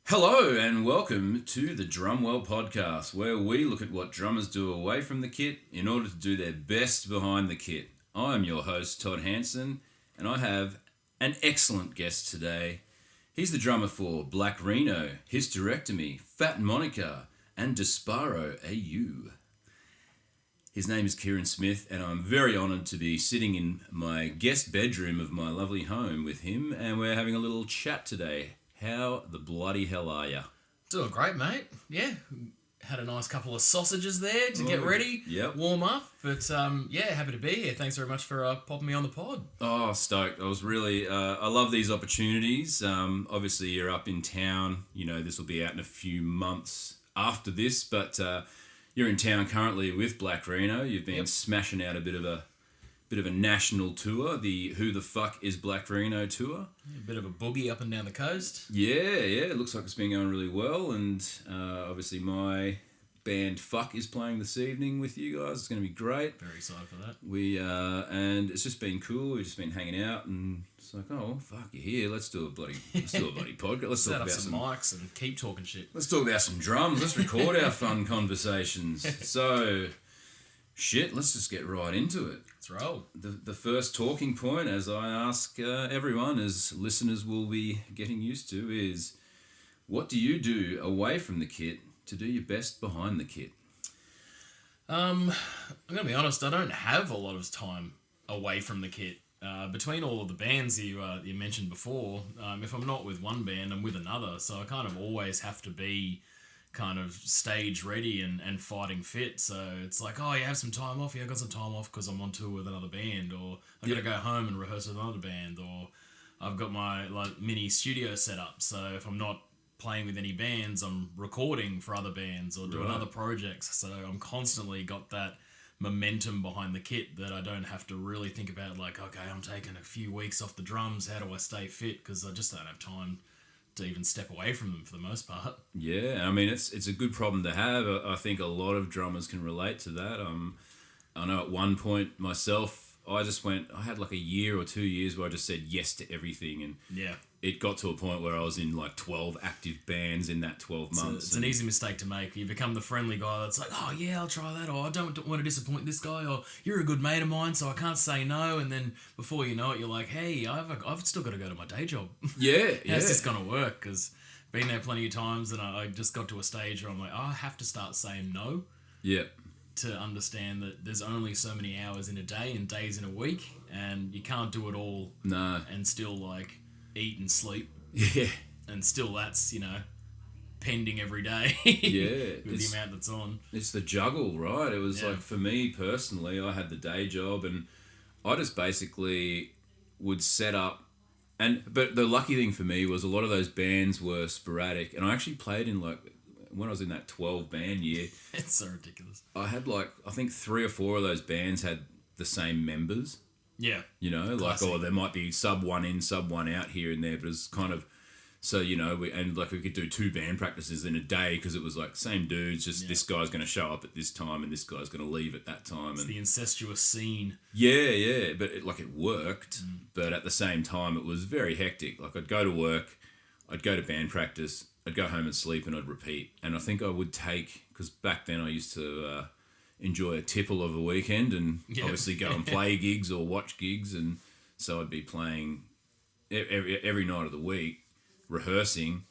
Hello and welcome to the Drumwell Podcast, where we look at what drummers do away from the kit in order to do their best behind the kit. I am your host, Todd Hansen, and I have an excellent guest today. He's the drummer for Rheno, Hysterectomy, Fat Monica and Disparo AU. His name is Kieran Smith, and I'm very honoured to be sitting in my guest bedroom of my lovely home with him, and we're having a little chat today. How the bloody hell are you? Doing great, mate. Yeah. Had a nice couple of sausages there to get ready, warm up. But happy to be here. Thanks very much for popping me on the pod. Oh, stoked. I was really, I love these opportunities. Obviously, you're up in town. You know, this will be out in a few months after this, but you're in town currently with Rheno. You've been smashing out a bit of a national tour, the Who the Fuck is Rheno tour. Yeah, a bit of a boogie up and down the coast. Yeah, it looks like it's been going really well, and obviously my band Fuck is playing this evening with you guys. It's going to be great. Very excited for that. And it's just been cool. We've just been hanging out, and it's like, oh fuck, you're here. Let's do a bloody podcast. Let's set up some mics and keep talking shit. Let's talk about some drums. Let's record our fun conversations. So, let's just get right into it. Let's roll. The first talking point, as I ask everyone, as listeners will be getting used to, is what do you do away from the kit to do your best behind the kit? I'm going to be honest, I don't have a lot of time away from the kit. Between all of the bands you mentioned before, if I'm not with one band, I'm with another. So I kind of always have to be kind of stage ready and fighting fit. So it's like, oh, you have some time off? Yeah, I got some time off because I'm on tour with another band, or I've got to go home and rehearse with another band, or I've got my mini studio set up. So if I'm not playing with any bands, I'm recording for other bands or doing other projects. So I'm constantly got that momentum behind the kit that I don't have to really think about like, okay, I'm taking a few weeks off the drums. How do I stay fit? Because I just don't have time to even step away from them for the most part. Yeah, I mean, it's a good problem to have. I think a lot of drummers can relate to that. I know at one point myself, I had like a year or 2 years where I just said yes to everything, and it got to a point where I was in like 12 active bands in that 12 months. It's an easy mistake to make. You become the friendly guy that's like, oh yeah, I'll try that, or I don't want to disappoint this guy, or you're a good mate of mine, so I can't say no. And then before you know it, you're like, hey, I've still got to go to my day job. Yeah. How's this going to work? Because been there plenty of times, and I just got to a stage where I'm like, I have to start saying no. Yeah. To understand that there's only so many hours in a day and days in a week, and you can't do it all. No. And still like eat and sleep. Yeah. And still that's, pending every day. Yeah. With the amount that's on. It's the juggle, right? It was like, for me personally, I had the day job, and I just basically would set up, but the lucky thing for me was a lot of those bands were sporadic, and I actually played in when I was in that 12 band year. It's so ridiculous. I had I think 3 or 4 of those bands had the same members. Yeah. Classic. Or there might be sub one in, sub one out here and there, but it's kind of, so, we could do 2 band practices in a day because it was like same dudes, just this guy's going to show up at this time and this guy's going to leave at that time. It's the incestuous scene. Yeah, but it worked, but at the same time it was very hectic. Like I'd go to work, I'd go to band practice, I'd go home and sleep, and I'd repeat. And I think I would take, because back then I used to enjoy a tipple of a weekend and obviously go and play gigs or watch gigs. And so I'd be playing every night of the week, rehearsing,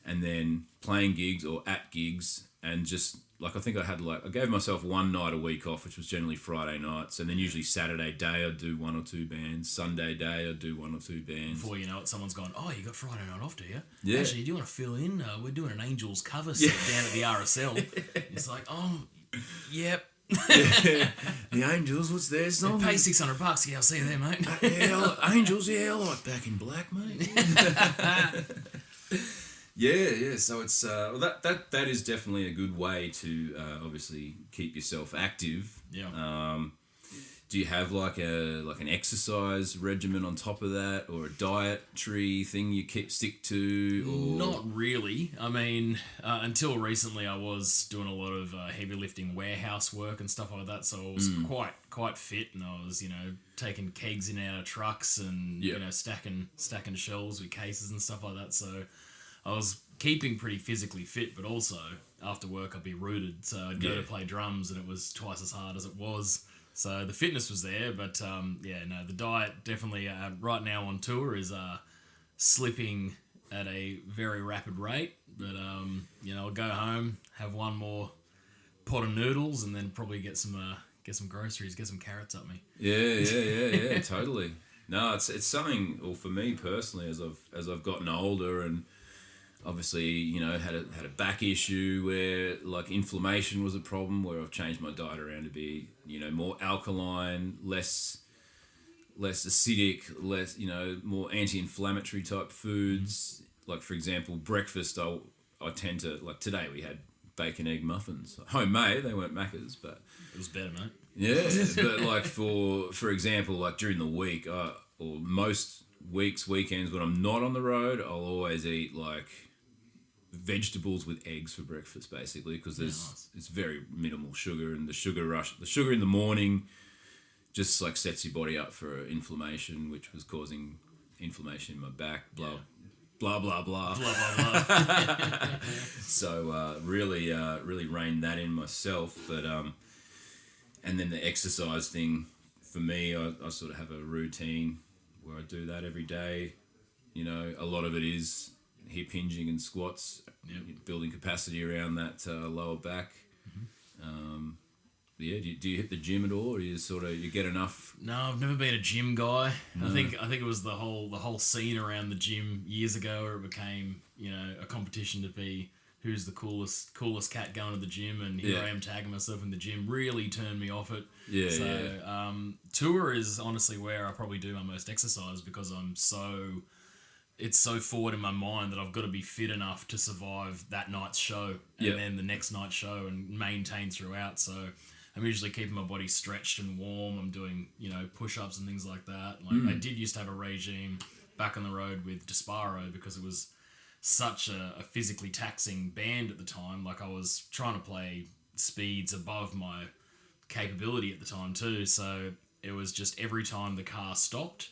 and then playing gigs or at gigs. And just, I think I gave myself one night a week off, which was generally Friday nights. And then usually Saturday day I'd do 1 or 2 bands. Sunday day I'd do 1 or 2 bands. Before you know it, someone's gone, oh, you got Friday night off, do you? Yeah. Actually, do you want to fill in? We're doing an Angels cover set down at the RSL. It's like, oh, yep. The Angels, what's their song? Pay $600. Yeah, I'll see you there, mate. Angels, I like Back in Black, mate. Yeah. So it's that is definitely a good way to obviously keep yourself active. Yeah. Do you have an exercise regimen on top of that, or a dietary thing you stick to? Or? Not really. I mean, until recently, I was doing a lot of heavy lifting warehouse work and stuff like that. So I was quite fit, and I was taking kegs in and out of trucks and stacking shelves with cases and stuff like that. So I was keeping pretty physically fit, but also after work I'd be rooted. So I'd go to play drums and it was twice as hard as it was. So the fitness was there, but the diet definitely right now on tour is slipping at a very rapid rate. But I'll go home, have one more pot of noodles, and then probably get some groceries, get some carrots up me. Yeah, totally. No, it's something. Well, for me personally, as I've gotten older, and obviously, had a back issue where like inflammation was a problem. Where I've changed my diet around to be more alkaline, less acidic, less more anti-inflammatory type foods. Like for example, breakfast. I tend to like today we had bacon egg muffins, homemade. They weren't Macca's, but it was better, mate. Yeah, but like for example, like during the week, or most weekends when I'm not on the road, I'll always eat like vegetables with eggs for breakfast, basically, because it's very minimal sugar, and the sugar in the morning just like sets your body up for inflammation, which was causing inflammation in my back. Blah blah blah. Blah blah blah. So really reined that in myself, but and then the exercise thing, for me, I sort of have a routine where I do that every day. A lot of it is hip hinging and squats, building capacity around that lower back. Mm-hmm. Do you hit the gym at all, or you get enough? No, I've never been a gym guy. No. I think it was the whole scene around the gym years ago where it became a competition to be who's the coolest cat going to the gym, and here I am tagging myself in the gym. Really turned me off it. Tour is honestly where I probably do my most exercise, because it's so forward in my mind that I've got to be fit enough to survive that night's show and then the next night's show and maintain throughout. So I'm usually keeping my body stretched and warm. I'm doing, push-ups and things like that. I did used to have a regime back on the road with Disparo, because it was such a physically taxing band at the time. Like, I was trying to play speeds above my capability at the time too. So it was just every time the car stopped,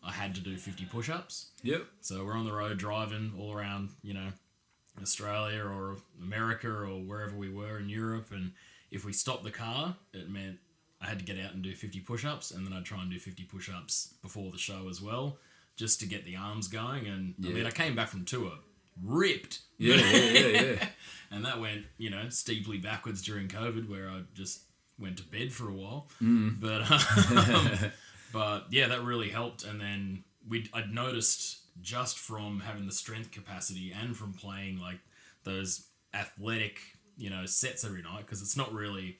I had to do 50 push-ups. Yep. So we're on the road driving all around, Australia or America or wherever we were in Europe, and if we stopped the car, it meant I had to get out and do 50 push-ups, and then I'd try and do 50 push-ups before the show as well, just to get the arms going. And I came back from tour ripped. Yeah. And that went, steeply backwards during COVID, where I just went to bed for a while. But yeah, that really helped. And then I'd noticed, just from having the strength capacity and from playing like those athletic, sets every night, because it's not really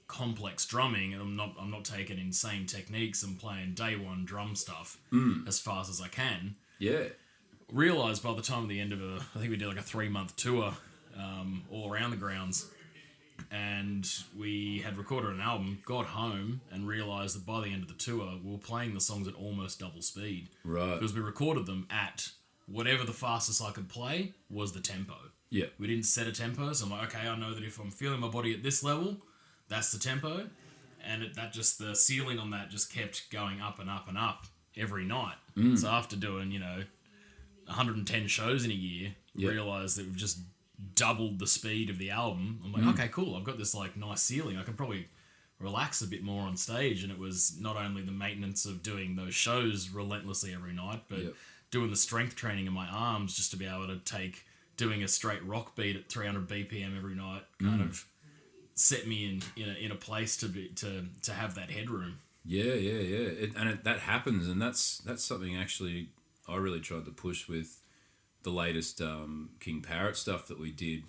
complex drumming, and I'm not taking insane techniques. I'm playing day one drum stuff as fast as I can. Yeah. Realised by the time of the end of I think we did like a 3-month tour all around the grounds, and we had recorded an album, got home and realised that by the end of the tour we were playing the songs at almost double speed. Right. Because we recorded them at whatever the fastest I could play was the tempo. Yeah. We didn't set a tempo, so I'm like, okay, I know that if I'm feeling my body at this level, that's the tempo. And the ceiling on that just kept going up and up and up every night. So after doing, 110 shows in a year, realised that we've just doubled the speed of the album. I'm like, okay, cool. I've got this like nice ceiling. I can probably relax a bit more on stage. And it was not only the maintenance of doing those shows relentlessly every night, but doing the strength training in my arms, just to be able to take doing a straight rock beat at 300 BPM every night kind of set me in a place to have that headroom. That happens, and that's something actually I really tried to push with the latest King Parrot stuff that we did,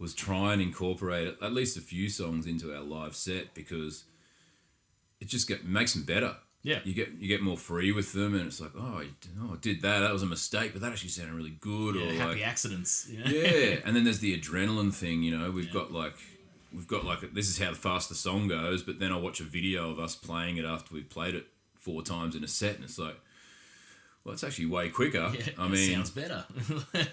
was try and incorporate at least a few songs into our live set, because it just makes them better. Yeah, you get more free with them, and it's like, I did that. That was a mistake, but that actually sounded really good. Yeah, or happy like, accidents. Yeah, and then there's the adrenaline thing. We've got this is how fast the song goes, but then I watch a video of us playing it after we've played it 4 times in a set, and it's like, well, it's actually way quicker. Yeah, it sounds better.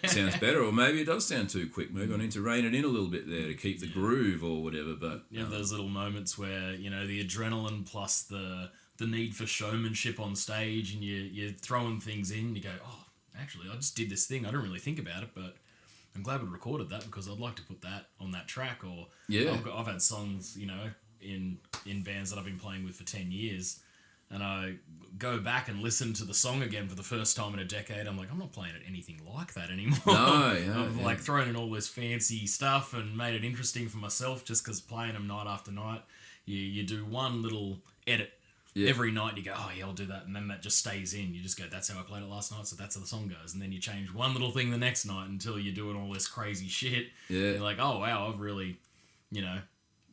Sounds better, or maybe it does sound too quick. Maybe I need to rein it in a little bit there to keep the groove or whatever. But those little moments where the adrenaline plus the need for showmanship on stage, and you're throwing things in. You go, oh, actually, I just did this thing. I don't really think about it, but I'm glad we recorded that because I'd like to put that on that track. Or Yeah. I've had songs, you know, in bands that I've been playing with for 10 years, and I go back and listen to the song again for the first time in a decade. I'm like, I'm not playing it anything like that anymore. No, yeah, I've like thrown in all this fancy stuff and made it interesting for myself just because playing them night after night, you do one little edit every night. You go, oh yeah, I'll do that, and then that just stays in. You just go, that's how I played it last night, so that's how the song goes. And then you change one little thing the next night until you're doing all this crazy shit. Yeah. You're like, oh wow, I've really, you know,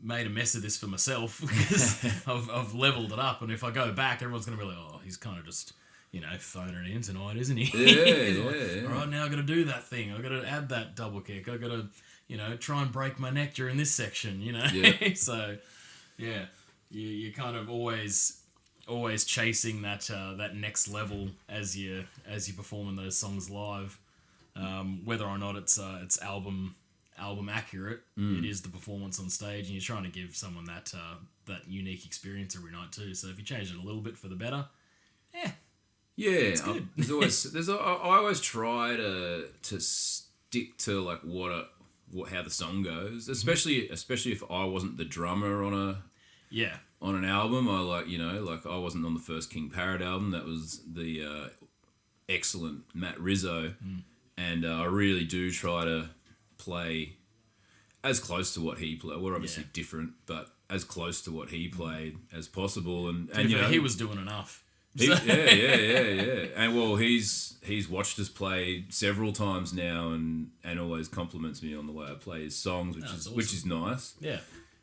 made a mess of this for myself because I've leveled it up. And if I go back, everyone's going to be like, oh, he's kind of just, you know, phoning it in tonight, isn't he? Yeah, All right, now I've got to do that thing. I've got to add that double kick. I've got to, you know, try and break my neck during this section, you know? Yeah. So, yeah, you're kind of always chasing that next level as you're performing those songs live. Whether or not it's album accurate, it is the performance on stage, and you're trying to give someone that unique experience every night too. So if you change it a little bit for the better, it's good. I always try to stick to like how the song goes, especially if I wasn't the drummer on an album. I I wasn't on the first King Parrot album. That was the excellent Matt Rizzo, and I really do try to play as close to what he played. We're obviously different, but as close to what he played as possible. And you know, he was doing enough. Yeah. And well, he's watched us play several times now, and always compliments me on the way I play his songs, which is nice. Yeah.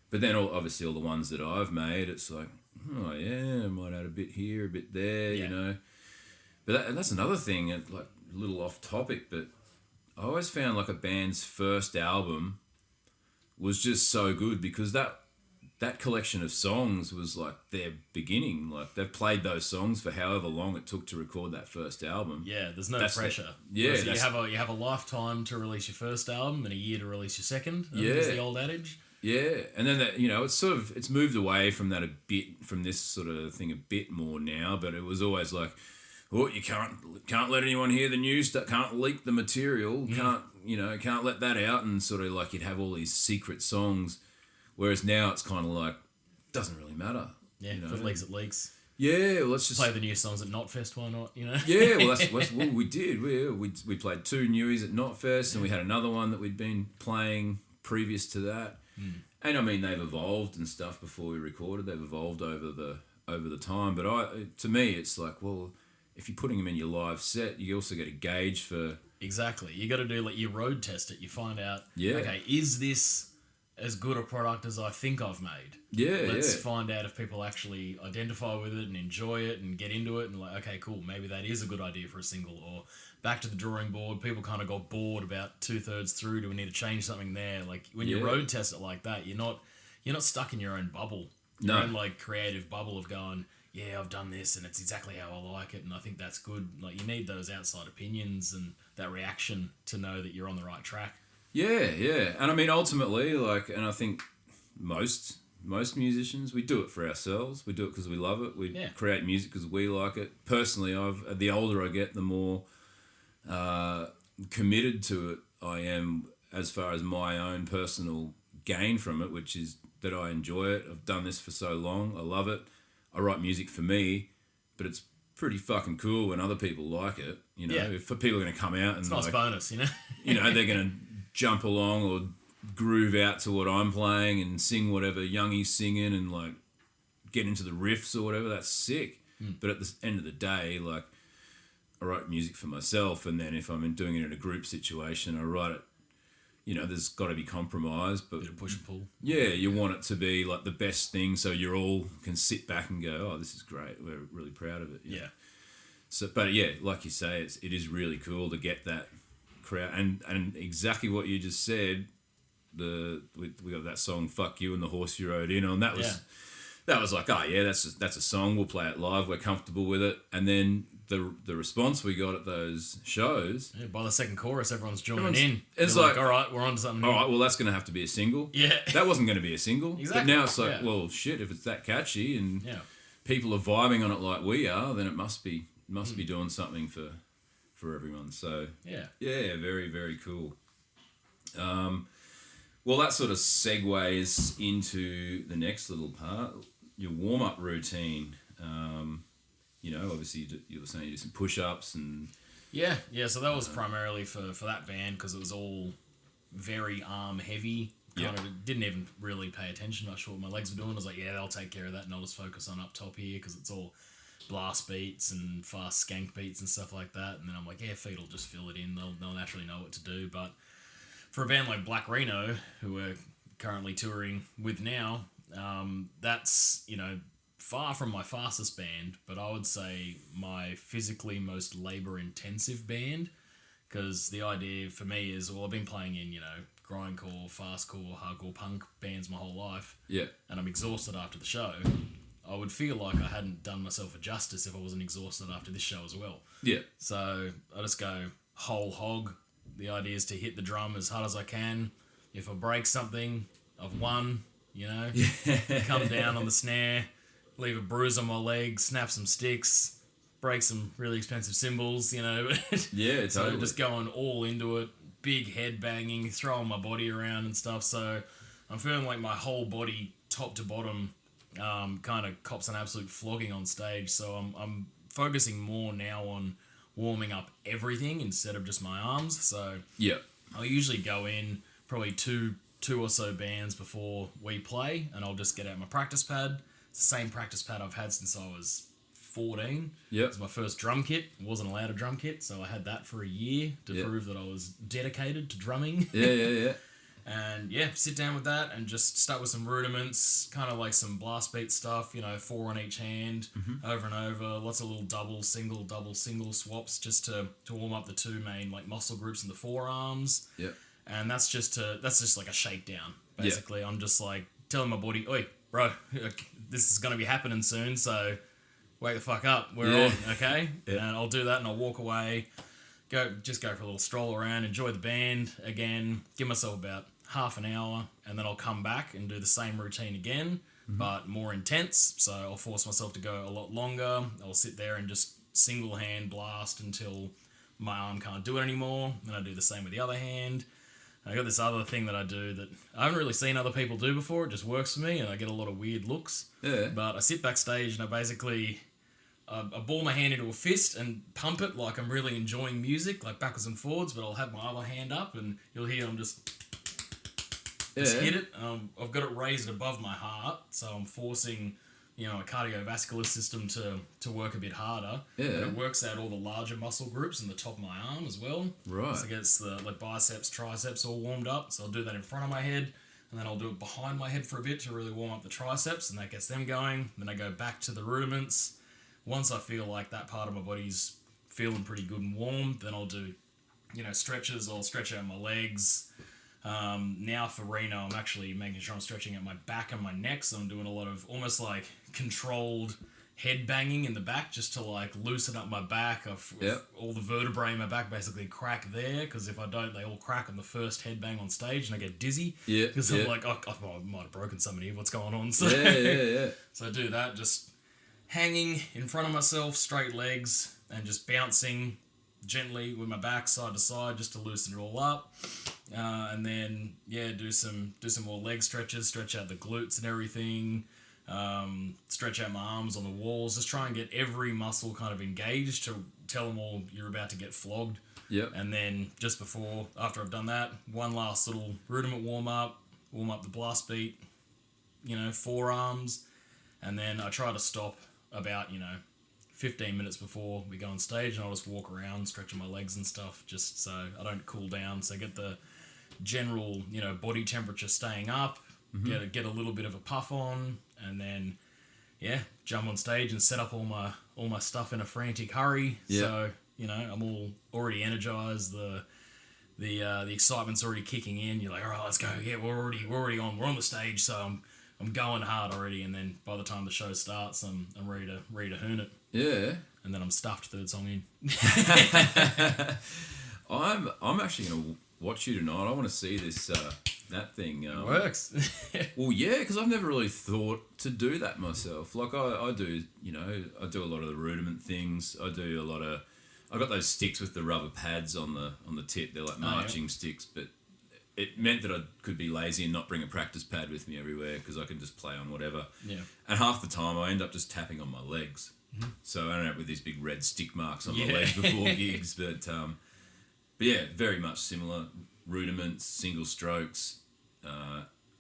But then obviously all the ones that I've made, it's like, oh yeah, I might add a bit here, a bit there, you know. But that's another thing, like a little off topic, but I always found like a band's first album was just so good because that collection of songs was like their beginning. Like they've played those songs for however long it took to record that first album. Yeah, there's no pressure. You have a lifetime to release your first album and a year to release your second. Is the old adage. Yeah, and then it's moved away from that a bit, from this sort of thing a bit more now. But it was always like, oh, you can't let anyone hear the news. Can't leak the material. Can't let that out. And sort of like you'd have all these secret songs. Whereas now it's kind of like, doesn't really matter. Yeah, if it leaks, it leaks. Yeah, well, let's just play the new songs at Knotfest. Why not? You know. Yeah, well, that's what we did. We played 2 newies at Knotfest, and we had another one that we'd been playing previous to that. And I mean, they've evolved and stuff before we recorded. They've evolved over the time. But to me, it's like, well, if you're putting them in your live set, you also get a gauge for. Exactly. You got to do like your road test it. You find out. Okay, is this as good a product as I think I've made? Let's find out if people actually identify with it and enjoy it and get into it and like, okay, cool, maybe that is a good idea for a single. Or back to the drawing board, people kind of got bored about 2/3 through. Do we need to change something there? Like when you road test it like that, you're not stuck in your own bubble. Your own like creative bubble of going, yeah, I've done this and it's exactly how I like it and I think that's good. Like you need those outside opinions and that reaction to know that you're on the right track. Yeah. And I mean, ultimately, like, and I think most musicians, we do it for ourselves. We do it because we love it. We create music because we like it. Personally, the older I get, the more committed to it I am as far as my own personal gain from it, which is that I enjoy it. I've done this for so long. I love it. I write music for me, but it's pretty fucking cool when other people like it. You know, if people are going to come out and it's a nice bonus, you know. They're going to jump along or groove out to what I'm playing and sing whatever Youngie's singing and like get into the riffs or whatever. That's sick. But at the end of the day, like I write music for myself, and then if I'm doing it in a group situation, I write it. You know, there's got to be compromise, but bit of push and pull. Yeah, you want it to be like the best thing, so you all can sit back and go, "Oh, this is great. We're really proud of it." Yeah. So, but yeah, like you say, it is really cool to get that crowd, and exactly what you just said. We got that song "Fuck You" and the horse you rode in on. That was like, oh yeah, that's a song. We'll play it live. We're comfortable with it, and then. The response we got at those shows. Yeah, by the second chorus, everyone's joining in. It's like, all right, we're on to something new. All right, well, that's going to have to be a single. Yeah. That wasn't going to be a single. Exactly. But now it's like, well, shit, if it's that catchy and people are vibing on it like we are, then it must be doing something for everyone. So, yeah, very, very cool. Well, that sort of segues into the next little part, your warm-up routine. Obviously you were saying you do some push-ups and... Yeah, so that was primarily for that band because it was all very arm-heavy. Didn't even really pay attention to what my legs were doing. I was like, yeah, they'll take care of that and I'll just focus on up top here because it's all blast beats and fast skank beats and stuff like that. And then I'm like, yeah, feet will just fill it in. They'll naturally know what to do. But for a band like Black Rheno, who we're currently touring with now, that's, far from my fastest band, but I would say my physically most labor-intensive band, because the idea for me is, well, I've been playing in, grindcore, fastcore, hardcore punk bands my whole life, and I'm exhausted after the show. I would feel like I hadn't done myself a justice if I wasn't exhausted after this show as well. Yeah. So I just go whole hog. The idea is to hit the drum as hard as I can. If I break something, I've won, Come down on the snare, leave a bruise on my leg, snap some sticks, break some really expensive cymbals, Yeah, totally. So just going all into it, big head banging, throwing my body around and stuff. So I'm feeling like my whole body, top to bottom, kind of cops an absolute flogging on stage. So I'm focusing more now on warming up everything instead of just my arms. So yeah, I'll usually go in probably two or so bands before we play, and I'll just get out my practice pad. It's the same practice pad I've had since I was 14. Yeah, it was my first drum kit. I wasn't allowed a drum kit, so I had that for a year to prove that I was dedicated to drumming. Yeah. And sit down with that and just start with some rudiments, kind of like some blast beat stuff, 4 on each hand, over and over, lots of little double, single swaps just to warm up the two main like muscle groups in the forearms. Yeah. And that's just like a shakedown, basically. I'm just like telling my body, oi, bro, this is going to be happening soon, so wake the fuck up, we're on, okay? Yeah. And I'll do that and I'll walk away, go for a little stroll around, enjoy the band again, give myself about half an hour, and then I'll come back and do the same routine again, but more intense. So I'll force myself to go a lot longer. I'll sit there and just single hand blast until my arm can't do it anymore. Then I do the same with the other hand. I got this other thing that I do that I haven't really seen other people do before. It just works for me, and I get a lot of weird looks. Yeah. But I sit backstage and I basically I ball my hand into a fist and pump it like I'm really enjoying music, like backwards and forwards. But I'll have my other hand up, and you'll hear I'm just hit it. I've got it raised above my heart, so I'm forcing a cardiovascular system to work a bit harder. Yeah. And it works out all the larger muscle groups in the top of my arm as well. Right. So it gets the biceps, triceps all warmed up. So I'll do that in front of my head, and then I'll do it behind my head for a bit to really warm up the triceps, and that gets them going. Then I go back to the rudiments. Once I feel like that part of my body's feeling pretty good and warm, then I'll do, stretches. I'll stretch out my legs. Now for Rheno, I'm actually making sure I'm stretching out my back and my neck, so I'm doing a lot of almost like controlled head banging in the back just to like loosen up my back. All the vertebrae in my back basically crack there, because if I don't, they all crack on the first head bang on stage and I get dizzy. Yeah. Because I'm like, I might have broken somebody. What's going on? So, so I do that, just hanging in front of myself, straight legs, and just bouncing gently with my back side to side just to loosen it all up. And then do some more leg stretches, stretch out the glutes and everything, stretch out my arms on the walls, just try and get every muscle kind of engaged to tell them all you're about to get flogged. Yep. And then just after I've done that, one last little rudiment warm up the blast beat, forearms, and then I try to stop about 15 minutes before we go on stage, and I'll just walk around stretching my legs and stuff just so I don't cool down, so I get the general body temperature staying up, get a little bit of a puff on, and then jump on stage and set up all my stuff in a frantic hurry. So I'm all already energized, the excitement's already kicking in. You're like, all right, let's go. We're already on the stage, so I'm going hard already, and then by the time the show starts, I'm ready to hoon it. Yeah. And then I'm stuffed third song in. I'm actually gonna watch you tonight. I want to see this that thing. It works. Well, yeah, because I've never really thought to do that myself. Like I do, I do a lot of the rudiment things. I got those sticks with the rubber pads on the tip. They're like marching sticks, but it meant that I could be lazy and not bring a practice pad with me everywhere because I can just play on whatever. Yeah. And half the time I end up just tapping on my legs. Mm-hmm. So I end up with these big red stick marks on my legs before gigs. But yeah, very much similar. Rudiments, single strokes,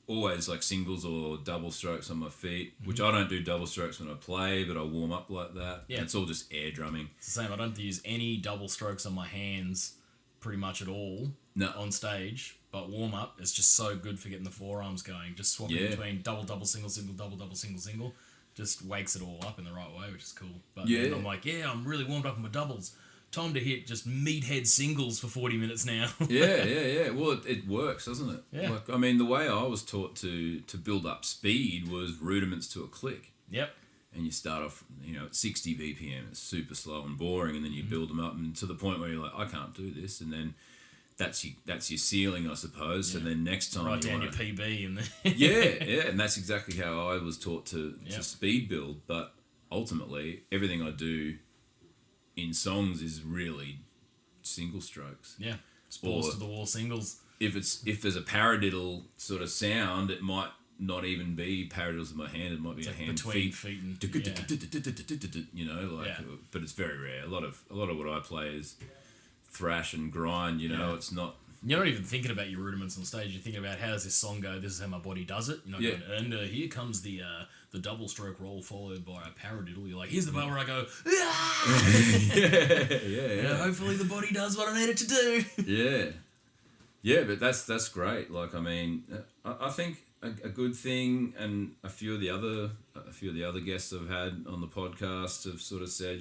always like singles or double strokes on my feet, which I don't do double strokes when I play, but I warm up like that. Yeah. It's all just air drumming. It's the same. I don't use any double strokes on my hands pretty much at all on stage, but warm up is just so good for getting the forearms going. Just swapping between double, single, double, single, just wakes it all up in the right way, which is cool. But then I'm like, I'm really warmed up on my doubles. Time to hit just meathead singles for 40 minutes now. yeah. Well, it works, doesn't it? Yeah. Like, I mean, the way I was taught to build up speed was rudiments to a click. Yep. And you start off, at 60 BPM. It's super slow and boring, and then you build them up and to the point where you're like, I can't do this, and then that's your ceiling, I suppose. And then next time write down your PB and then yeah, and that's exactly how I was taught to speed build. But ultimately, everything I do in songs is really single strokes. Yeah, balls to the wall singles. If there's a paradiddle sort of sound, it might not even be paradiddles in my hand. It might be a hand between feet and but it's very rare. A lot of what I play is thrash and grind. It's not. You're not even thinking about your rudiments on stage. You're thinking about how does this song go? This is how my body does it. Going, and here comes the double stroke roll followed by a paradiddle. You're like, here's the part where I go, yeah. Hopefully the body does what I need it to do. Yeah, but that's great. Like, I mean, I think a good thing, and a few of the other guests I've had on the podcast have sort of said,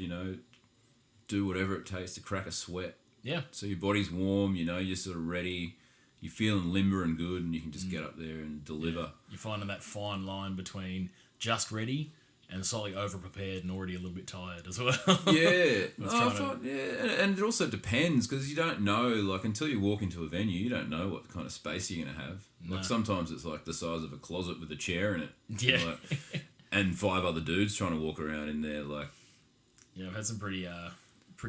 do whatever it takes to crack a sweat. Yeah. So your body's warm, you're sort of ready, you're feeling limber and good, and you can just get up there and deliver. Yeah. You're finding that fine line between just ready and slightly over-prepared and already a little bit tired as well. Yeah. And it also depends, because you don't know, like, until you walk into a venue, you don't know what kind of space you're going to have. No. Like, sometimes it's like the size of a closet with a chair in it. Yeah. And 5 other dudes trying to walk around in there, like... Yeah, I've had some pretty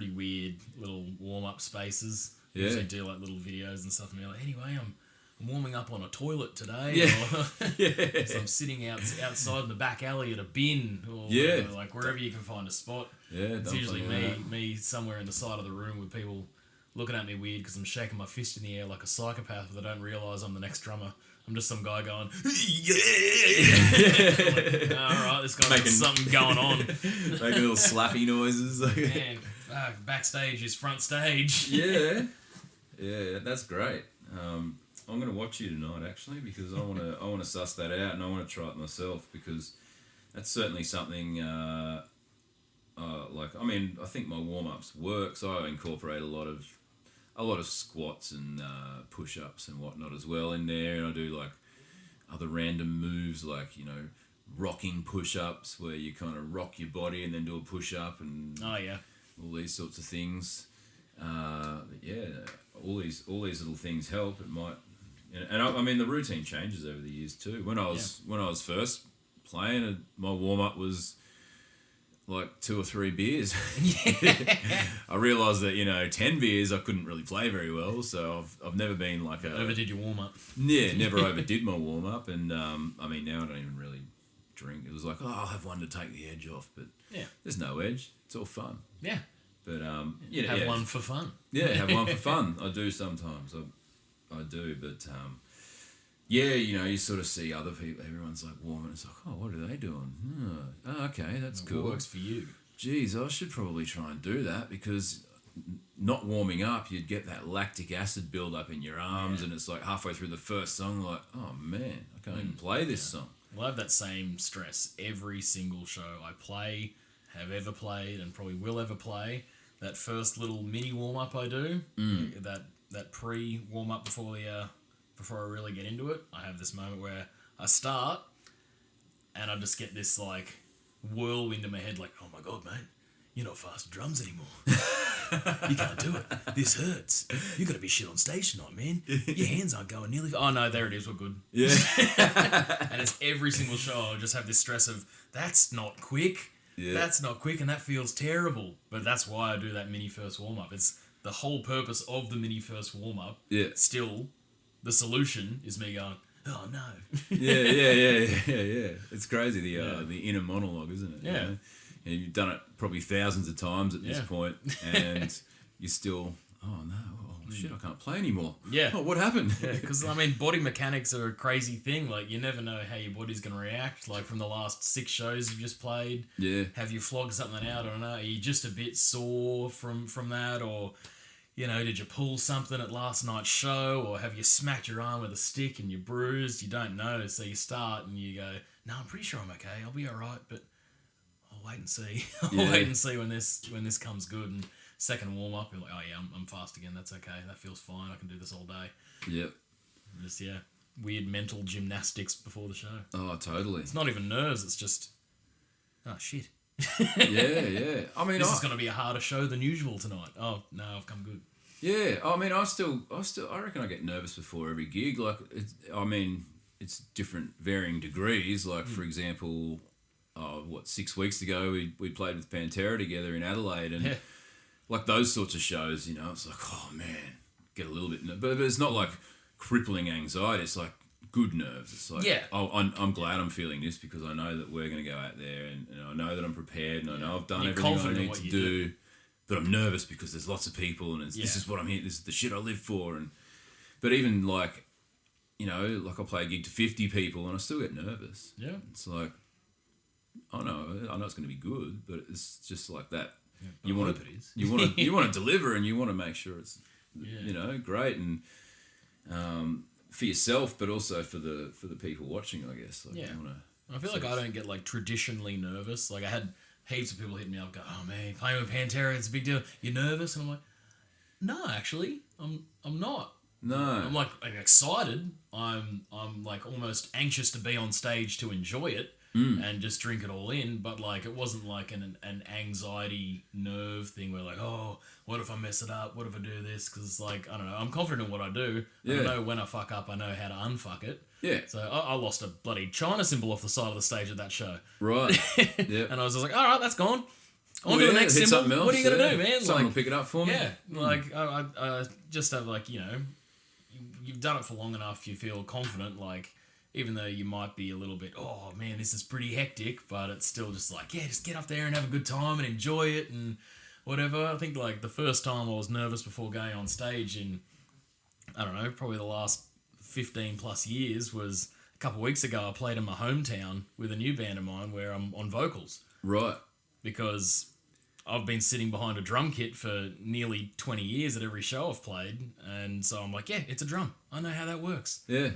weird little warm-up spaces. Yeah. Usually do, like, little videos and stuff, and you're like, anyway, I'm warming up on a toilet today. Yeah. So I'm sitting outside in the back alley at a bin or like wherever you can find a spot. Yeah, it's usually me somewhere in the side of the room with people looking at me weird because I'm shaking my fist in the air like a psychopath, but they don't realise I'm the next drummer. I'm just some guy going, yeah! Like, all right, this guy's got something going on. Making little slappy noises. Man, backstage is front stage. Yeah, that's great. I'm going to watch you tonight, actually, because I want to suss that out, and I want to try it myself, because that's certainly something. I think my warm ups work, so I incorporate a lot of squats and push ups and whatnot as well in there, and I do like other random moves like rocking push ups where you kind of rock your body and then do a push up and all these sorts of things. All these little things help. It might. And I mean, the routine changes over the years too. When I was first playing, my warm up was like 2 or 3 beers. I realised that 10 beers I couldn't really play very well. So I've never been like overdid your warm up. Yeah, never overdid my warm up. And I mean, now I don't even really drink. It was like, I'll have one to take the edge off, but there's no edge. It's all fun. Yeah. But have one for fun. Yeah, have one for fun. I do sometimes. I do, but you sort of see other people. Everyone's like warming. It's like, what are they doing? Okay, that's cool. What works for you? Geez, I should probably try and do that, because not warming up, you'd get that lactic acid build up in your arms, and it's like halfway through the first song, like, oh man, I can't even play this song. Well, I have that same stress every single show I play, have ever played, and probably will ever play. That first little mini warm up I do, that pre warm up before I really get into it, I have this moment where I start and I just get this like whirlwind in my head, like, oh my god, mate, you're not fast drums anymore. You can't do it. This hurts. You got to be shit on stage tonight, man. Your hands aren't going nearly. Oh no, there it is. We're good. Yeah. And it's every single show. I just have this stress of that's not quick. Yeah. That's not quick, and that feels terrible. But that's why I do that mini first warm up. It's the whole purpose of the mini first warm up. Yeah. Still the solution is me going, oh no. Yeah. It's crazy, the inner monologue, isn't it? Yeah. You know? And you've done it probably thousands of times at this point, and you're still, oh no, oh shit, I can't play anymore. Yeah. Oh, what happened? Yeah, because I mean, body mechanics are a crazy thing. Like, you never know how your body's going to react. Like, from the last 6 shows you've just played, have you flogged something out? I don't know. Are you just a bit sore from that, or you know, did you pull something at last night's show, or have you smacked your arm with a stick and you're bruised? You don't know, so you start and you go, no, I'm pretty sure I'm okay. I'll be all right, but I'll wait and see. I'll wait and see when this comes good. And second warm up, you're like, oh yeah, I'm fast again. That's okay. That feels fine. I can do this all day. Yep. Just weird mental gymnastics before the show. Oh, totally. It's not even nerves. It's just, oh shit. Yeah. I mean, this is going to be a harder show than usual tonight. Oh no, I've come good. Yeah. I mean, I reckon I get nervous before every gig. Like, it's different, varying degrees. Like, for example, 6 weeks ago we played with Pantera together in Adelaide, and like those sorts of shows, you know, it's like, oh man, get a little bit, but it's not like crippling anxiety. It's like good nerves. It's like, oh, I'm glad I'm feeling this because I know that we're going to go out there, and I know that I'm prepared, and I know I've done everything I need to do. But I'm nervous because there's lots of people, and this is what I'm here. This is the shit I live for. But even like, you know, like I'll play a gig to 50 people, and I still get nervous. Yeah, it's like, I know it's going to be good, but it's just like that. Yeah, you want to deliver, and you want to make sure it's you know, great, and for yourself, but also for the people watching, I guess. Like, I feel like I don't get like traditionally nervous. Like, I had heaps of people hit me up, go, oh man, playing with Pantera, it's a big deal. You're nervous? And I'm like, no, actually, I'm not. No. I'm excited. I'm like almost anxious to be on stage to enjoy it and just drink it all in. But like, it wasn't like an anxiety nerve thing where like, oh, what if I mess it up? What if I do this? Because like, I don't know, I'm confident in what I do. I know when I fuck up, I know how to unfuck it. Yeah. So I lost a bloody China symbol off the side of the stage at that show. Right. Yeah. And I was just like, all right, that's gone. On to the next symbol. What are you going to do, man? Someone will pick it up for me. Yeah. Like, I just have like, you know, you've done it for long enough, you feel confident, like, even though you might be a little bit, oh man, this is pretty hectic, but it's still just like, yeah, just get up there and have a good time and enjoy it and whatever. I think like the first time I was nervous before going on stage in, I don't know, probably the last 15 plus years was a couple of weeks ago. I played in my hometown with a new band of mine where I'm on vocals. Right. Because I've been sitting behind a drum kit for nearly 20 years at every show I've played. And so I'm like, yeah, it's a drum. I know how that works. Yeah.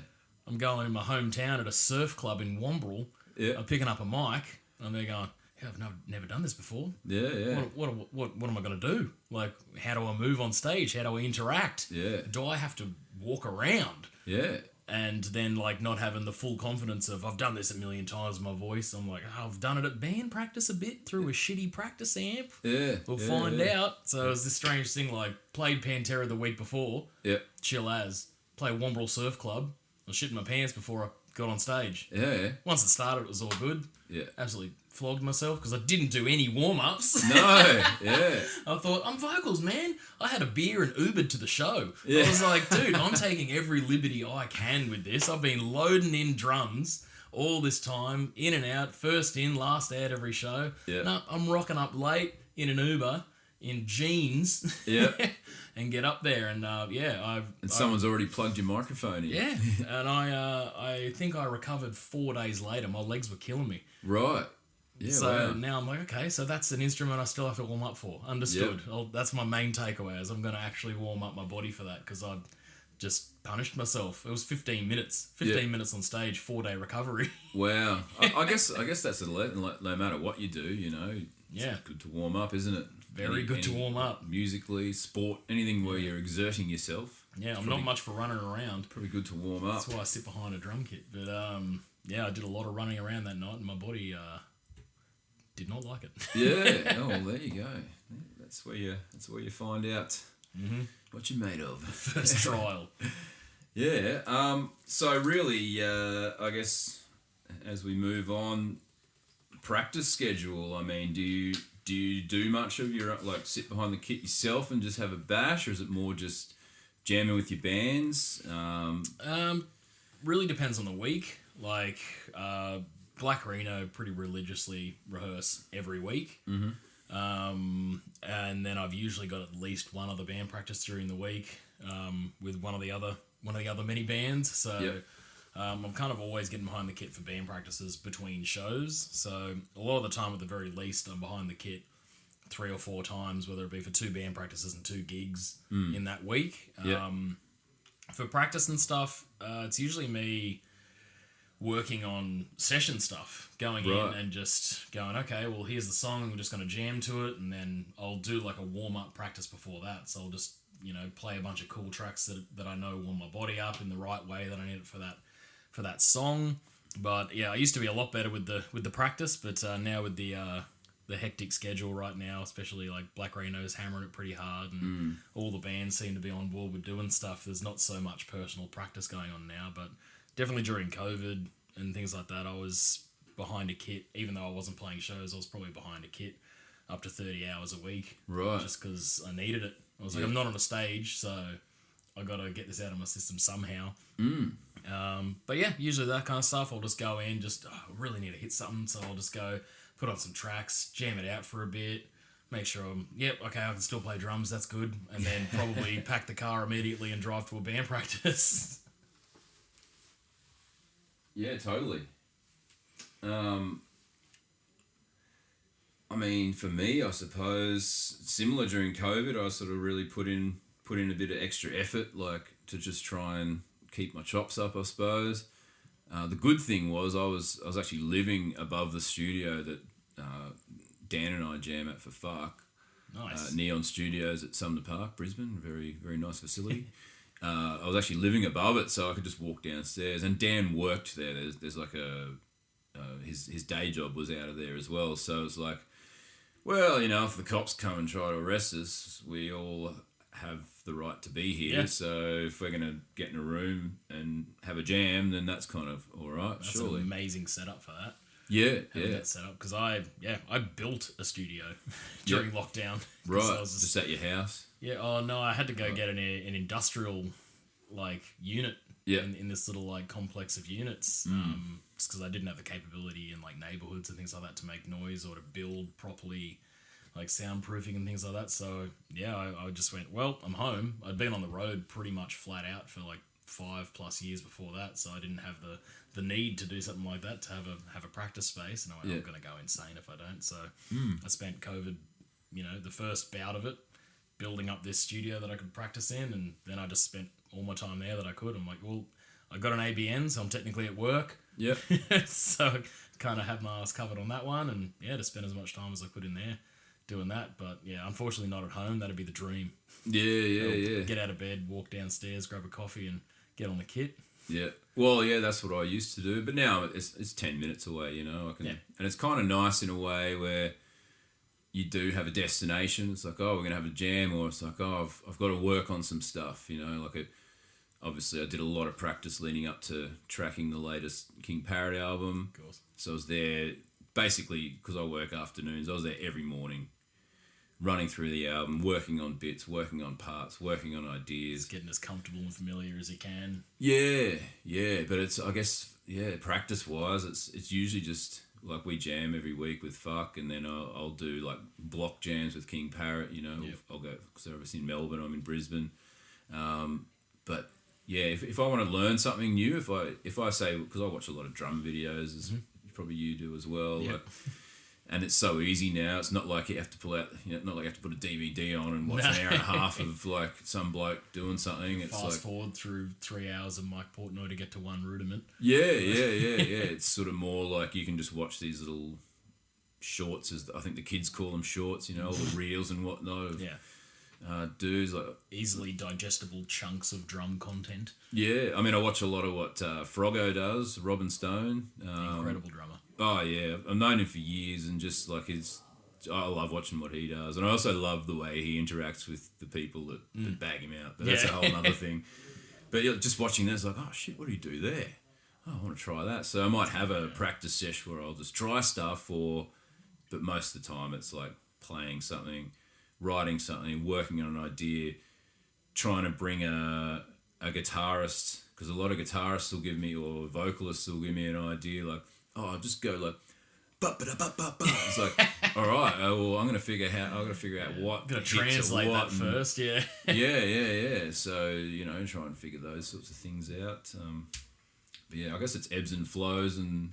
I'm going in my hometown at a surf club in Wombrel. Yeah. I'm picking up a mic and they're going, yeah, I've never done this before. Yeah, yeah. What am I going to do? Like, how do I move on stage? How do I interact? Yeah. Do I have to walk around? Yeah. And then, like, not having the full confidence of, I've done this a million times with my voice. I'm like, oh, I've done it at band practice a bit through a shitty practice amp. Yeah. We'll find out. So it was this strange thing, like, played Pantera the week before. Yeah. Chill as. Play Wombrel Surf Club. I was shitting my pants before I got on stage. Yeah. Once it started, it was all good. Yeah. Absolutely flogged myself because I didn't do any warm-ups. No, yeah. I thought, I'm vocals, man. I had a beer and Ubered to the show. Yeah. I was like, dude, I'm taking every liberty I can with this. I've been loading in drums all this time, in and out, first in, last out every show. Yeah. No, I'm rocking up late in an Uber in jeans. Yeah. And get up there and someone's already plugged your microphone in. Yeah. And I think I recovered 4 days later. My legs were killing me. Right. Yeah, so now I'm like, okay, so that's an instrument I still have to warm up for. Understood. Yep. That's my main takeaway is I'm going to actually warm up my body for that because I just punished myself. It was 15 minutes. 15 minutes on stage, 4-day recovery. Wow. I guess that's no matter what you do, you know. It's good to warm up, isn't it? Very good to warm up. Musically, sport, anything where you're exerting yourself. Yeah, I'm not much for running around. Pretty good to warm up. That's why I sit behind a drum kit. But I did a lot of running around that night and my body did not like it. Yeah. Oh, well, there you go. That's where you find out what you're made of. First trial. Yeah. So really, I guess as we move on, practice schedule. I mean, do you do much of your, like, sit behind the kit yourself and just have a bash, or is it more just jamming with your bands? Really depends on the week. Like, Black Rheno pretty religiously rehearse every week. And then I've usually got at least one other band practice during the week with one of the other mini bands. So I'm kind of always getting behind the kit for band practices between shows. So a lot of the time, at the very least, I'm behind the kit 3 or 4 times, whether it be for 2 band practices and 2 gigs in that week. For practice and stuff, it's usually me working on session stuff, going in and just going, okay, well, here's the song, and we're just going to jam to it, and then I'll do like a warm-up practice before that. So I'll just, play a bunch of cool tracks that I know warm my body up in the right way that I need it for that song. But yeah, I used to be a lot better with the practice, but now with the hectic schedule right now, especially like Black Rheno's hammering it pretty hard, and all the bands seem to be on board with doing stuff. There's not so much personal practice going on now, but definitely during COVID and things like that, I was behind a kit. Even though I wasn't playing shows, I was probably behind a kit up to 30 hours a week, just because I needed it. I was like, I'm not on a stage, so I got to get this out of my system somehow. But yeah, usually that kind of stuff, I'll just go in, I really need to hit something, so I'll just go put on some tracks, jam it out for a bit, make sure I can still play drums, that's good, and then probably pack the car immediately and drive to a band practice. Yeah, totally. I mean, for me, I suppose, similar during COVID, I sort of really put in a bit of extra effort, like to just try and keep my chops up, I suppose. The good thing was I was actually living above the studio that Dan and I jam at for fuck. Nice. Neon Studios at Sumner Park, Brisbane. Very, very nice facility. I was actually living above it, so I could just walk downstairs. And Dan worked there. There's like his day job was out of there as well. So it's like, well, if the cops come and try to arrest us, we all have the right to be here. Yeah. So if we're going to get in a room and have a jam, then that's kind of all right. That's surely an amazing setup for that. Yeah. That setup, because I built a studio during lockdown. Right. I was just at your house. Yeah. Oh no, I had to go get an industrial unit. Yeah. In this little complex of units. Just because I didn't have the capability in neighborhoods and things like that to make noise or to build properly, soundproofing and things like that. So yeah, I just went, well, I'm home. I'd been on the road pretty much flat out for 5+ years before that, so I didn't have the need to do something like that, to have a practice space, and I went, I'm going to go insane if I don't. So I spent COVID, the first bout of it, building up this studio that I could practice in, and then I just spent all my time there that I could. I'm like, well, I got an ABN, so I'm technically at work. Yeah. So kind of had my ass covered on that one, and yeah, to spend as much time as I could in there doing that. But yeah, unfortunately not at home. That'd be the dream. Yeah. Get out of bed, walk downstairs, grab a coffee, and get on the kit. Yeah. Well, yeah, that's what I used to do. But now it's 10 minutes away, I can, and it's kind of nice in a way where you do have a destination. It's like, oh, we're going to have a jam, or it's like, oh, I've got to work on some stuff, obviously I did a lot of practice leading up to tracking the latest King Parrot album. Of course. So I was there, basically, because I work afternoons, I was there every morning, running through the album, working on bits, working on parts, working on ideas. Just getting as comfortable and familiar as you can. Yeah, but it's, I guess, practice-wise, it's usually just, we jam every week with Fuck, and then I'll do, block jams with King Parrot, I'll go, because they're obviously in Melbourne, I'm in Brisbane. But yeah, if I want to learn something new, if I say, because I watch a lot of drum videos, as probably you do as well, and it's so easy now. It's not like you have to pull out, not like you have to put a DVD on and watch an hour and a half of some bloke doing something. It's fast forward through 3 hours of Mike Portnoy to get to one rudiment. Yeah. It's sort of more like you can just watch these little shorts, as I think the kids call them, shorts. All the reels and whatnot. Dudes easily digestible chunks of drum content. Yeah, I mean, I watch a lot of what Froggo does, Robin Stone. Incredible drummer. Oh yeah, I've known him for years, and just I love watching what he does, and I also love the way he interacts with the people that bag him out. But that's a whole other thing. But just watching this, oh shit, what do you do there? Oh, I want to try that. So I might have a practice session where I'll just try stuff, but most of the time it's playing something, writing something, working on an idea, trying to bring a guitarist, because a lot of guitarists will give me, or vocalists will give me an idea like, oh, I'll just go like, ba-ba-da-ba-ba-ba. It's like, all right, well, I'm gonna figure out what. Gonna translate that first, yeah. yeah. So try and figure those sorts of things out. But yeah, I guess it's ebbs and flows, and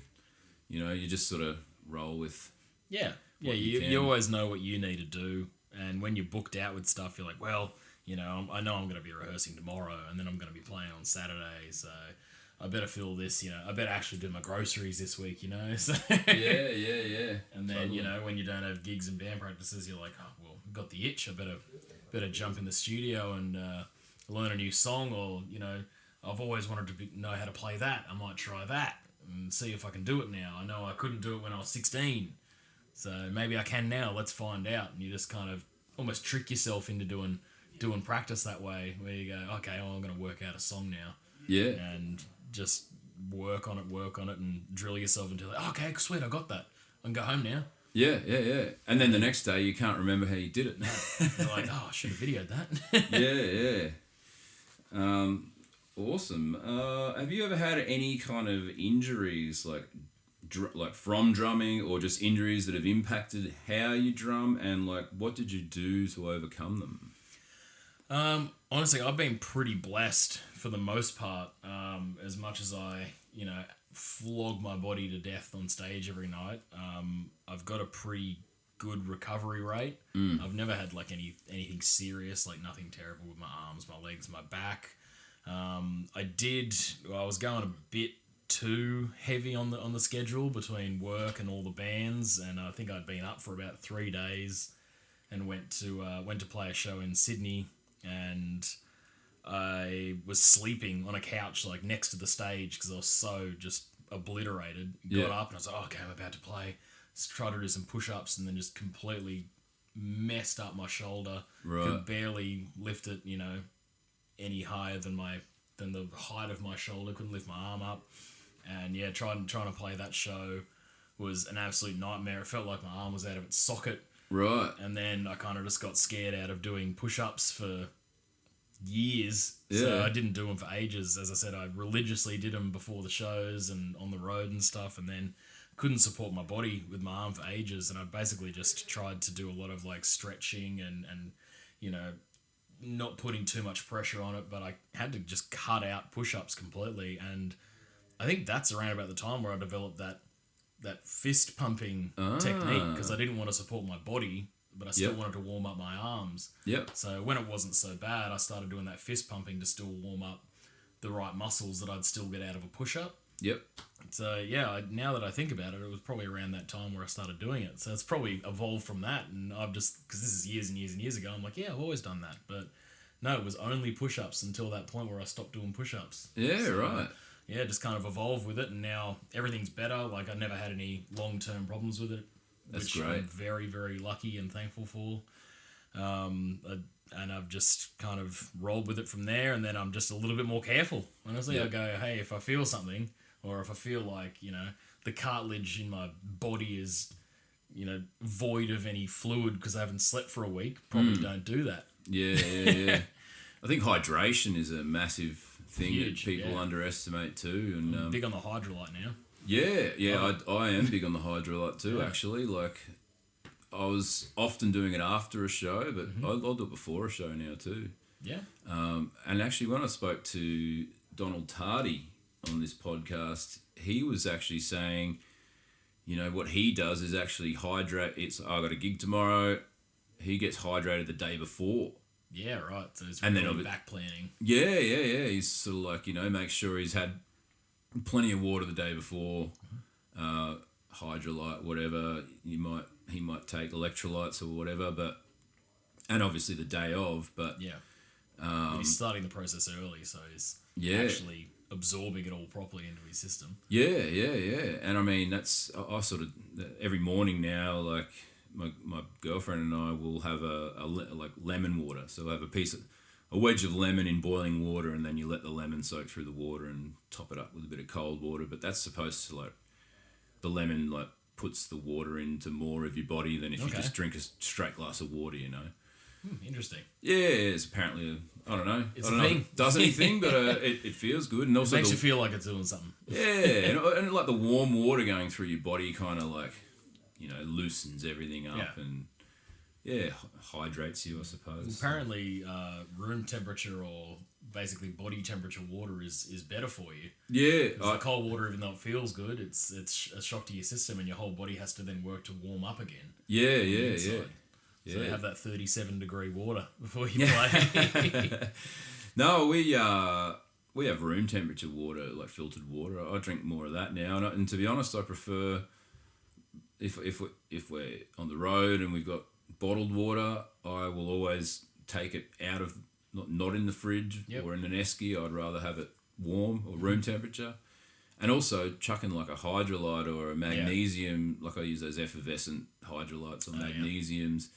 you just sort of roll with. Yeah. You always know what you need to do, and when you're booked out with stuff, you're like, well, I know I'm going to be rehearsing tomorrow, and then I'm going to be playing on Saturday, so I better fill this, I better actually do my groceries this week, So Yeah. And then, totally. When you don't have gigs and band practices, you're like, oh, well, I've got the itch, I better jump in the studio and learn a new song, or, I've always wanted to know how to play that. I might try that and see if I can do it now. I know I couldn't do it when I was 16, so maybe I can now. Let's find out. And you just kind of almost trick yourself into doing practice that way, where you go, okay, I'm going to work out a song now. Yeah. And just work on it, and drill yourself until, okay, sweet, I got that. I can go home now. Yeah. And then the next day, you can't remember how you did it. You're like, oh, I should have videoed that. Yeah. Awesome. Have you ever had any kind of injuries, like from drumming, or just injuries that have impacted how you drum, and like what did you do to overcome them? Honestly, I've been pretty blessed for the most part. As much as I, flog my body to death on stage every night, I've got a pretty good recovery rate. I've never had like anything serious, like nothing terrible with my arms, my legs, my back. I was going a bit too heavy on the schedule between work and all the bands, and I think I'd been up for about 3 days, and went to play a show in Sydney, and I was sleeping on a couch like next to the stage because I was so just obliterated. Got up and I was like, oh, okay, I'm about to play. Just tried to do some push-ups, and then just completely messed up my shoulder. Right. Could barely lift it, any higher than the height of my shoulder. Couldn't lift my arm up, and trying to play that show was an absolute nightmare. It felt like my arm was out of its socket. Right. And then I kind of just got scared out of doing push-ups for years. Yeah. So I didn't do them for ages. As I said, I religiously did them before the shows and on the road and stuff, and then couldn't support my body with my arm for ages. And I basically just tried to do a lot of like stretching and not putting too much pressure on it, but I had to just cut out push-ups completely. And I think that's around about the time where I developed that fist pumping technique, because I didn't want to support my body, but I still wanted to warm up my arms. Yep. So when it wasn't so bad, I started doing that fist pumping to still warm up the right muscles that I'd still get out of a push-up. Yep. So now that I think about it, it was probably around that time where I started doing it. So it's probably evolved from that, and I've just, because this is years and years and years ago, I'm like, I've always done that. But no, it was only push-ups until that point where I stopped doing push-ups. Yeah, so, right. Yeah, just kind of evolved with it, and now everything's better. Like, I never had any long-term problems with it. That's which great. I'm very, very lucky and thankful for. And I've just kind of rolled with it from there, and then I'm just a little bit more careful. Honestly, I go, hey, if I feel something, or if I feel like, the cartilage in my body is, void of any fluid because I haven't slept for a week, probably don't do that. Yeah. I think hydration is a massive thing that people underestimate too. And I'm big on the hydrolyte now. Yeah, I am big on the hydrolyte too, actually. Like, I was often doing it after a show, but I'll do it before a show now too. Yeah. And actually, when I spoke to Donald Tardy on this podcast, he was actually saying, what he does is actually hydrate. I got a gig tomorrow. He gets hydrated the day before. Yeah, right. So it's really then back planning. Yeah. He's sort of like, make sure he's had plenty of water the day before, hydrolyte, whatever. He might take electrolytes or whatever, and obviously the day of, but he's starting the process early, so he's actually absorbing it all properly into his system. Yeah. And I mean, that's I sort of every morning now, like my girlfriend and I will have like lemon water. So we'll have a wedge of lemon in boiling water, and then you let the lemon soak through the water and top it up with a bit of cold water. But that's supposed to, like, the lemon like puts the water into more of your body than if you just drink a straight glass of water, Interesting. Yeah, it's apparently I don't know. It's I don't a know thing. if it does anything, but it feels good, and also Makes you feel like it's doing something. yeah, and like the warm water going through your body kind of like, loosens everything up and hydrates you, I suppose. Apparently, room temperature or basically body temperature water is better for you. Yeah, The cold water, even though it feels good, it's a shock to your system, and your whole body has to then work to warm up again. Yeah. So you have that 37-degree water before you play. No, we have room temperature water, like filtered water. I drink more of that now, and to be honest, I prefer if we're on the road and we've got bottled water, I will always take it out of not in the fridge or in an esky. I'd rather have it warm or room temperature. And also chucking like a hydrolyte or a magnesium, like I use those effervescent hydrolytes or magnesiums.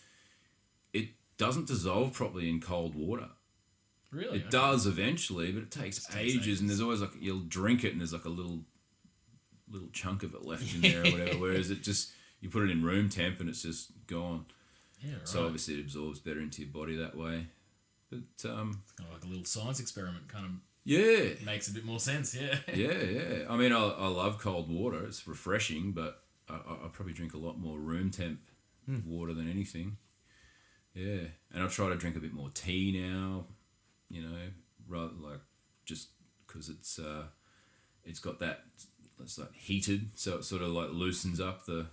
It doesn't dissolve properly in cold water. Really? It does eventually, but it takes ages. And there's always like, you'll drink it and there's like a little chunk of it left in there or whatever. Whereas it just, you put it in room temp and it's just gone. Yeah, right. So obviously it absorbs better into your body that way. But it's kind of like a little science experiment, kind of. Yeah. Makes a bit more sense, yeah. Yeah. I mean, I love cold water. It's refreshing, but I probably drink a lot more room temp water than anything. Yeah. And I try to drink a bit more tea now, rather like just because it's got that, it's like heated, so it sort of like loosens up the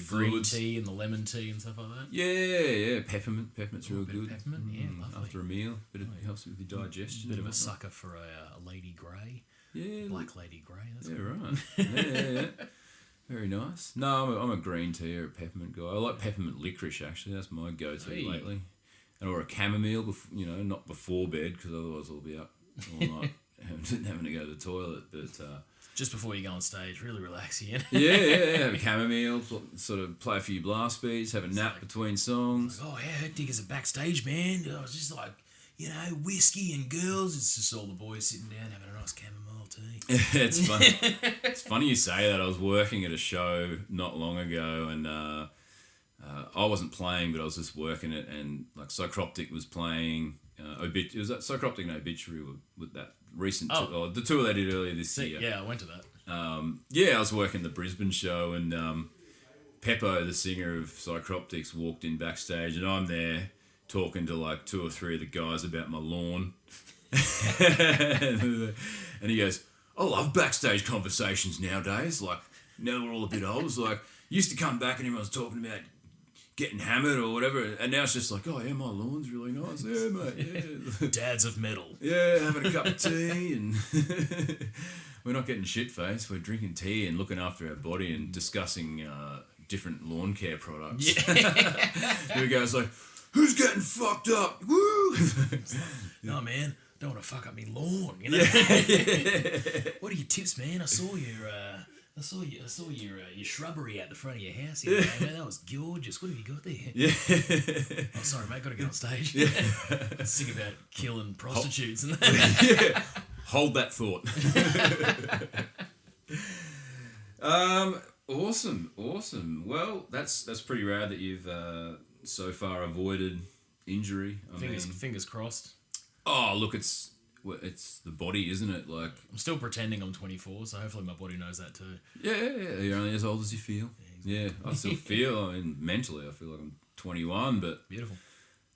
green fluids. tea and the lemon tea and stuff like that. Yeah. Peppermint's real good. Peppermint, lovely. After a meal, it helps with your digestion. Bit of a sucker for a Lady Grey. Yeah. Black Lady Grey. That's right. Yeah. Very nice. No, I'm a green tea or a peppermint guy. I like peppermint licorice, actually. That's my go-to lately. Or a chamomile, not before bed, because otherwise I'll be up all night having to go to the toilet. But just before you go on stage, really relax you. Yeah. Have a chamomile, sort of play a few blast beats, have a nap between songs. Like, hectic as a backstage band. I was just like, whiskey and girls. It's just all the boys sitting down having a nice chamomile tea. It's funny. It's funny you say that. I was working at a show not long ago, and I wasn't playing, but I was just working it, and like Psychroptic was playing. It was that Psychroptic and Obituary with that recent tour, the tour they did earlier this year. Yeah, I went to that. I was working the Brisbane show, and Peppo, the singer of Psychroptics, walked in backstage, and I'm there talking to like 2 or 3 of the guys about my lawn. And he goes, I love backstage conversations nowadays. Like, now we're all a bit old. It's like, used to come back and everyone's talking about getting hammered or whatever, and now it's just like, oh yeah, my lawn's really nice. Yeah, mate. Yeah. Dads of metal. Yeah, having a cup of tea, and we're not getting shit-faced. We're drinking tea and looking after our body and discussing different lawn care products. Yeah. There goes like, who's getting fucked up? Woo! No, man, don't want to fuck up my lawn. Yeah. What are your tips, man? I saw your shrubbery out the front of your house the other day, man. That was gorgeous. What have you got there? Yeah. Oh, sorry, mate. Got to get on stage. Yeah. I'm sick about killing prostitutes and that. Yeah. Hold that thought. Awesome. Well, that's pretty rad that you've so far avoided injury. Fingers crossed. Oh, look, it's the body, isn't it? Like, I'm still pretending I'm 24, so hopefully my body knows that too. Yeah. You're only as old as you feel. Yeah, exactly. I still feel. I mean, mentally, I feel like I'm 21, but beautiful.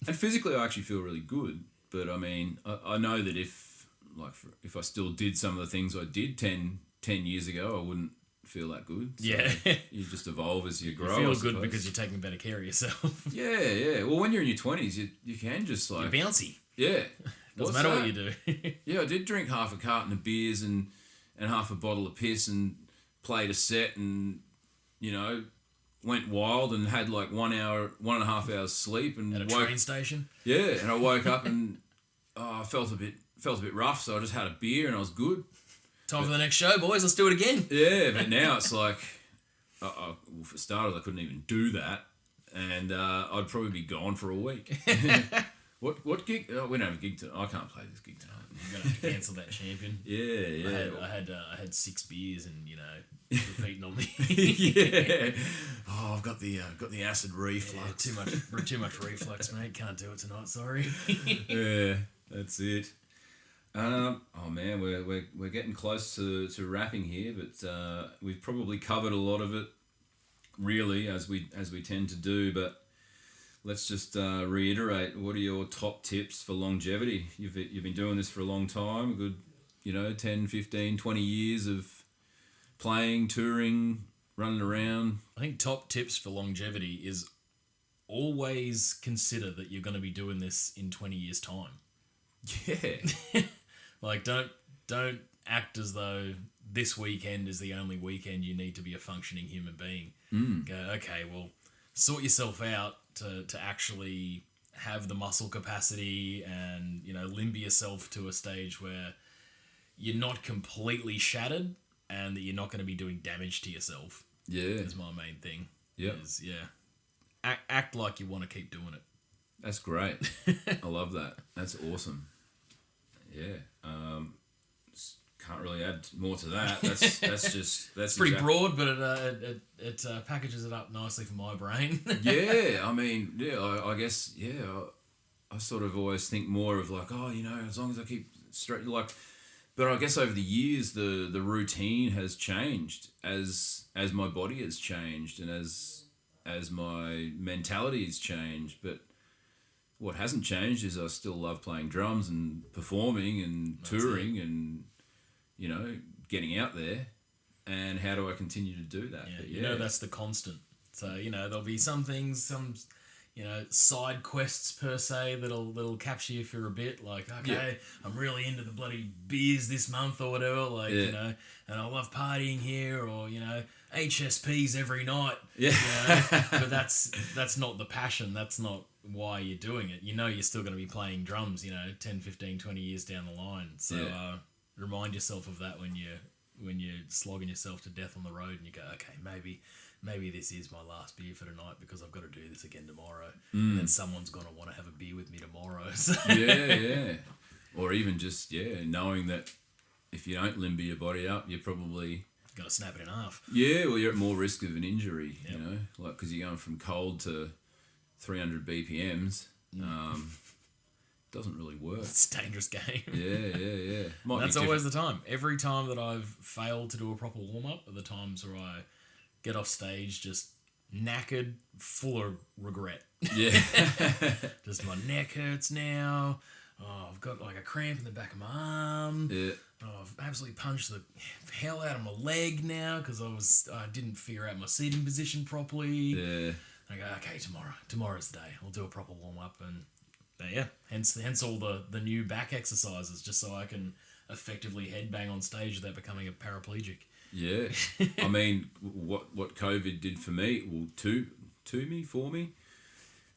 And physically, I actually feel really good. But I mean, I know that if I still did some of the things I did 10 years ago, I wouldn't feel that good. So yeah. You just evolve as you grow. You feel good because you're taking better care of yourself. Yeah. Well, when you're in your 20s, you can just like... You're bouncy. Yeah. Doesn't matter what you do. Yeah, I did drink half a carton of beers and half a bottle of piss and played a set and, went wild and had like 1 1.5 hours sleep and at a train station. Yeah, and I woke up and I felt a bit rough, so I just had a beer and I was good. Time for the next show, boys. Let's do it again. Yeah, but now it's like, well, for starters, I couldn't even do that, and I'd probably be gone for a week. What gig? Oh, we don't have a gig tonight. I can't play this gig tonight. You're gonna have to cancel that, champion. Yeah. I had 6 beers and repeating on me. Yeah. Oh, got the acid reflux. Yeah, too much reflux, mate. Can't do it tonight. Sorry. Yeah, that's it. Oh man, we're getting close to wrapping here, but we've probably covered a lot of it, really, as we tend to do. But let's just reiterate: what are your top tips for longevity? You've been doing this for a long time, a good 10, 15, 20 years of playing, touring, running around. I think top tips for longevity is always consider that you're going to be doing this in 20 years' time. Yeah. Like, don't act as though this weekend is the only weekend you need to be a functioning human being. Go, okay, well, sort yourself out to actually have the muscle capacity and, limber yourself to a stage where you're not completely shattered and that you're not going to be doing damage to yourself. Yeah. Is my main thing. Yep. Act like you want to keep doing it. That's great. I love that. That's awesome. Yeah. Can't really add more to that. That's pretty broad, but it packages it up nicely for my brain. Yeah, I mean, I guess, I sort of always think more of like, as long as I keep straight, like, but I guess over the years the routine has changed as my body has changed and as my mentality has changed, but what hasn't changed is I still love playing drums and performing and touring and, getting out there. And how do I continue to do that? Yeah, but that's the constant. So, there'll be some things, side quests per se that'll capture you for a bit. Like, okay, I'm really into the bloody beers this month or whatever. Like, and I love partying here or, HSPs every night. Yeah. But that's not the passion. That's not why you're doing it. You're still going to be playing drums, 10, 15, 20 years down the line. So remind yourself of that when you're slogging yourself to death on the road and you go, okay, maybe this is my last beer for tonight because I've got to do this again tomorrow. And then someone's going to want to have a beer with me tomorrow. So. Yeah. Or even just, knowing that if you don't limber your body up, you're probably... Got to snap it in half. Yeah, well, you're at more risk of an injury, like because you're going from cold to 300 BPMs. Doesn't really work. It's a dangerous game. Yeah. That's always the time. Every time that I've failed to do a proper warm-up are the times where I get off stage just knackered, full of regret. Yeah. Just my neck hurts now. Oh, I've got like a cramp in the back of my arm. Yeah. Oh, I've absolutely punched the hell out of my leg now because I didn't figure out my seating position properly. Yeah. I go, okay, tomorrow's the day. I'll do a proper warm-up and hence all the new back exercises just so I can effectively headbang on stage without becoming a paraplegic. Yeah. I mean, what COVID did for me, for me,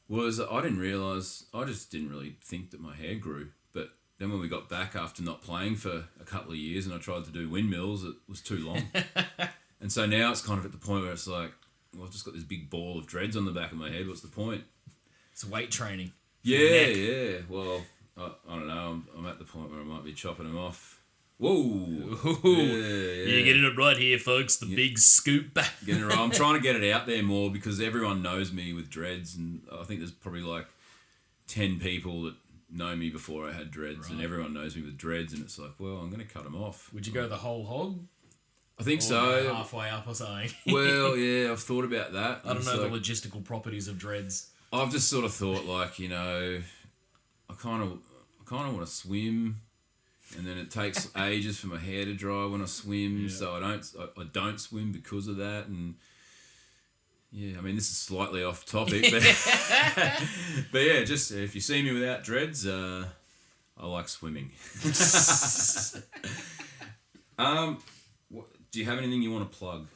was I didn't realise, I just didn't really think that my hair grew. But then when we got back after not playing for a couple of years and I tried to do windmills, it was too long. And so now it's kind of at the point where it's like, well, I've just got this big ball of dreads on the back of my head. What's the point? It's weight training. Yeah. Well, I don't know. I'm at the point where I might be chopping them off. Whoa. You're getting it right here, folks. The big scoop. Getting it right. I'm trying to get it out there more because everyone knows me with dreads, and I think there's probably like 10 people that know me before I had dreads, and everyone knows me with dreads, and it's like, well, I'm going to cut them off. Would you go the whole hog? I think so. Halfway up or something. Well, yeah, I've thought about that. I don't know the logistical properties of dreads. I've just sort of thought like, I kind of want to swim. And then it takes ages for my hair to dry when I swim, so I don't swim because of that. And I mean, this is slightly off topic, but yeah, just if you see me without dreads, I like swimming. Do you have anything you want to plug?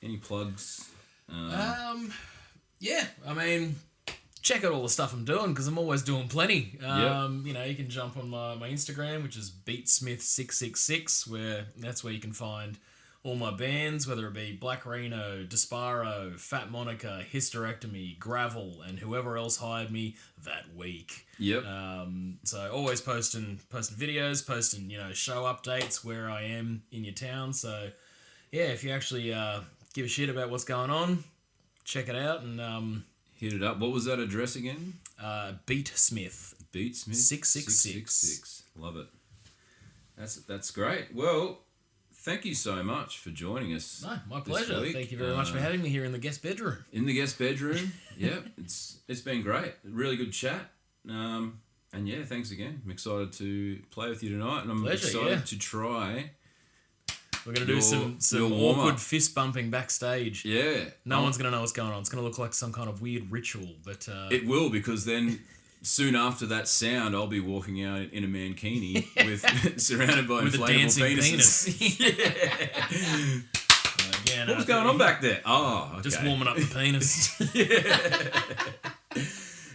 Any plugs? Yeah, I mean, check out all the stuff I'm doing because I'm always doing plenty. You can jump on my Instagram, which is beatsmith666, that's where you can find all my bands, whether it be Black Rheno, Disparo, Fat Monica, Hysterectomy, Gravel, and whoever else hired me that week. Yep. So always posting videos, posting show updates where I am in your town. So yeah, if you actually give a shit about what's going on, check it out and hit it up. What was that address again? Beat Smith. Beat Smith 666. Love it. That's great. Well, thank you so much for joining us. No, my pleasure. Thank you very much for having me here in the guest bedroom. In the guest bedroom. Yeah, it's been great. Really good chat. And yeah, thanks again. I'm excited to play with you tonight, and I'm excited to try. We're going to do some awkward fist bumping backstage. Yeah. No one's going to know what's going on. It's going to look like some kind of weird ritual. But it will, because then soon after that sound, I'll be walking out in a mankini with surrounded by inflatable a dancing penises. Penis. Again, what's going on back there? Oh, okay. Just warming up the penis.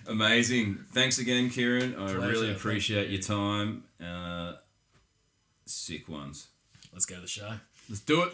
Amazing. Thanks again, Kieran. I Pleasure. really appreciate your time. Sick ones. Let's go to the show. Let's do it.